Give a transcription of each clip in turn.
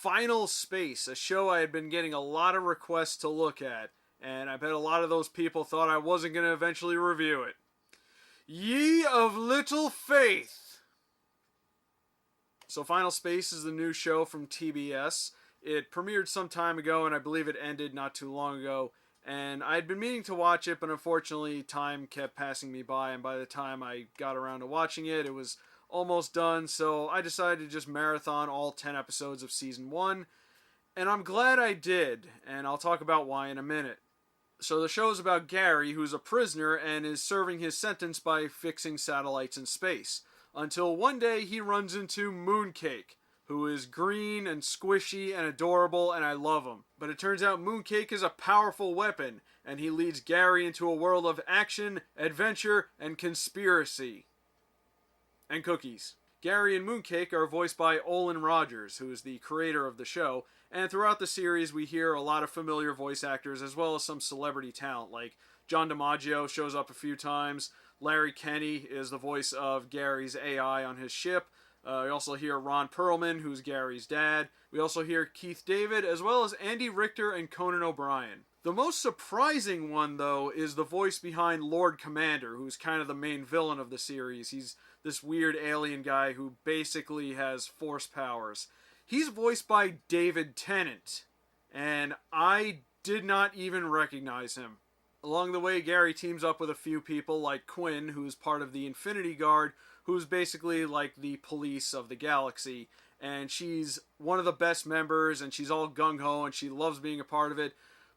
Final Space, a show I had been getting a lot of requests to look at, and I bet a lot of those people thought I wasn't going to eventually review it. Ye of Little Faith! So Final Space is the new show from TBS. It premiered some time ago, and I believe it ended not too long ago. And I had been meaning to watch it, but unfortunately time kept passing me by, and by the time I got around to watching it, it was almost done, so I decided to just marathon all 10 episodes of Season 1, and I'm glad I did, and I'll talk about why in a minute. So the show is about Gary, who's a prisoner and is serving his sentence by fixing satellites in space, until one day he runs into Mooncake, who is green and squishy and adorable, and I love him. But it turns out Mooncake is a powerful weapon, and he leads Gary into a world of action, adventure, and conspiracy. And cookies. Gary and Mooncake are voiced by Olin Rogers, who is the creator of the show, and throughout the series we hear a lot of familiar voice actors as well as some celebrity talent, like John DiMaggio shows up a few times, Larry Kenney is the voice of Gary's AI on his ship, we also hear Ron Perlman, who's Gary's dad, we also hear Keith David, as well as Andy Richter and Conan O'Brien. The most surprising one, though, is the voice behind Lord Commander, who's kind of the main villain of the series. He's this weird alien guy who basically has force powers. He's voiced by David Tennant, and I did not even recognize him. Along the way, Gary teams up with a few people like Quinn, who's part of the Infinity Guard, who's basically like the police of the galaxy, and she's one of the best members, and she's all gung-ho, and she loves being a part of it,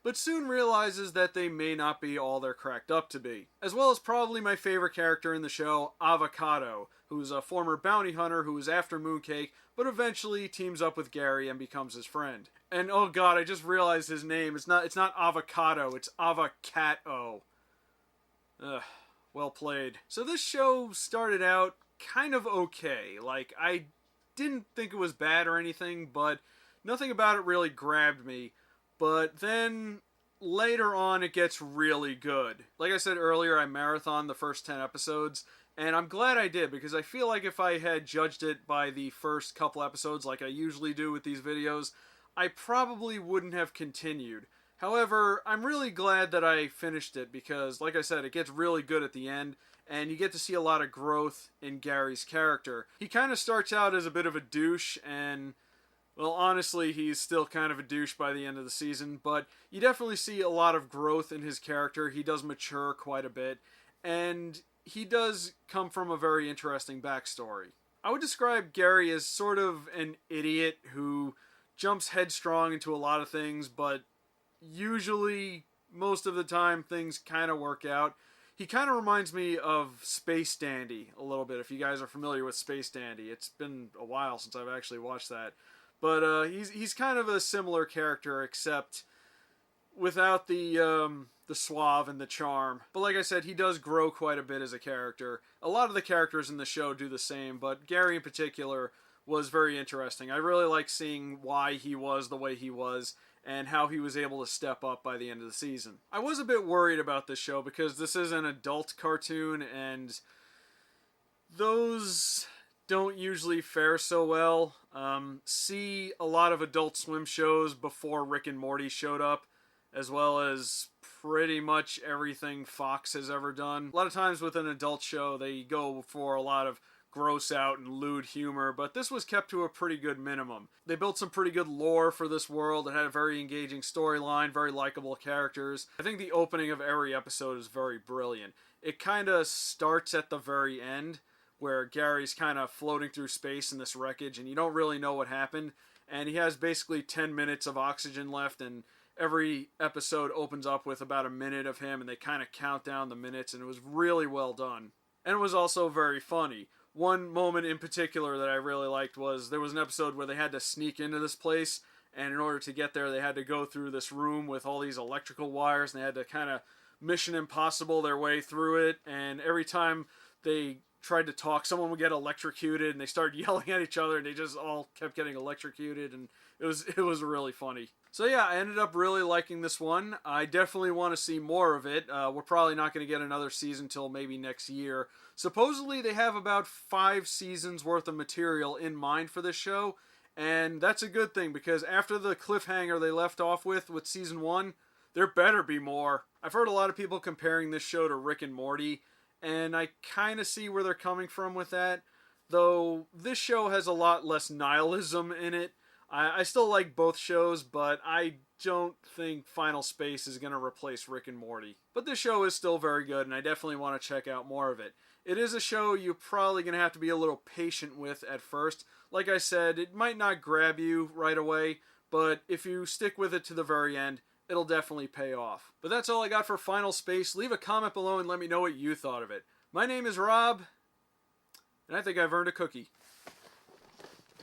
but soon realizes that they may not be all they're cracked up to be. As well as probably my favorite character in the show, Avocado, who's a former bounty hunter who is after Mooncake, but eventually teams up with Gary and becomes his friend. And oh god, I just realized his name. It's not Avocado, it's Avocado. Ugh, well played. So this show started out kind of okay. Like, I didn't think it was bad or anything, but nothing about it really grabbed me. But then, later on, it gets really good. Like I said earlier, I marathoned the first 10 episodes, and I'm glad I did, because I feel like if I had judged it by the first couple episodes like I usually do with these videos, I probably wouldn't have continued. However, I'm really glad that I finished it, because, like I said, it gets really good at the end, and you get to see a lot of growth in Gary's character. He kind of starts out as a bit of a douche, and well, honestly, he's still kind of a douche by the end of the season, but you definitely see a lot of growth in his character. He does mature quite a bit, and he does come from a very interesting backstory. I would describe Gary as sort of an idiot who jumps headstrong into a lot of things, but usually, most of the time, things kind of work out. He kind of reminds me of Space Dandy a little bit, if you guys are familiar with Space Dandy. It's been a while since I've actually watched that. But he's kind of a similar character, except without the suave and the charm. But like I said, he does grow quite a bit as a character. A lot of the characters in the show do the same, but Gary in particular was very interesting. I really like seeing why he was the way he was, and how he was able to step up by the end of the season. I was a bit worried about this show, because this is an adult cartoon, and those don't usually fare so well. See a lot of Adult Swim shows before Rick and Morty showed up, as well as pretty much everything Fox has ever done. A lot of times with an adult show, they go for a lot of gross out and lewd humor, but this was kept to a pretty good minimum. They built some pretty good lore for this world. It had a very engaging storyline, very likable characters. I think the opening of every episode is very brilliant. It kind of starts at the very end, where Gary's kind of floating through space in this wreckage, and you don't really know what happened, and he has basically 10 minutes of oxygen left, and every episode opens up with about a minute of him, and they kind of count down the minutes, and it was really well done. And it was also very funny. One moment in particular that I really liked was, there was an episode where they had to sneak into this place, and in order to get there, they had to go through this room with all these electrical wires, and they had to kind of Mission Impossible their way through it, and every time they tried to talk, someone would get electrocuted, and they started yelling at each other, and they just all kept getting electrocuted, and it was really funny. So yeah, I ended up really liking this one. I definitely want to see more of it. We're probably not going to get another season till maybe next year. Supposedly they have about 5 seasons worth of material in mind for this show, And that's a good thing, because after the cliffhanger they left off with season 1, there better be more. I've heard a lot of people comparing this show to Rick and Morty, and I kind of see where they're coming from with that. Though this show has a lot less nihilism in it. I still like both shows, but I don't think Final Space is going to replace Rick and Morty. But this show is still very good, and I definitely want to check out more of it. It is a show you're probably going to have to be a little patient with at first. Like I said, it might not grab you right away, but if you stick with it to the very end, it'll definitely pay off. But that's all I got for Final Space. Leave a comment below and let me know what you thought of it. My name is Rob, and I think I've earned a cookie.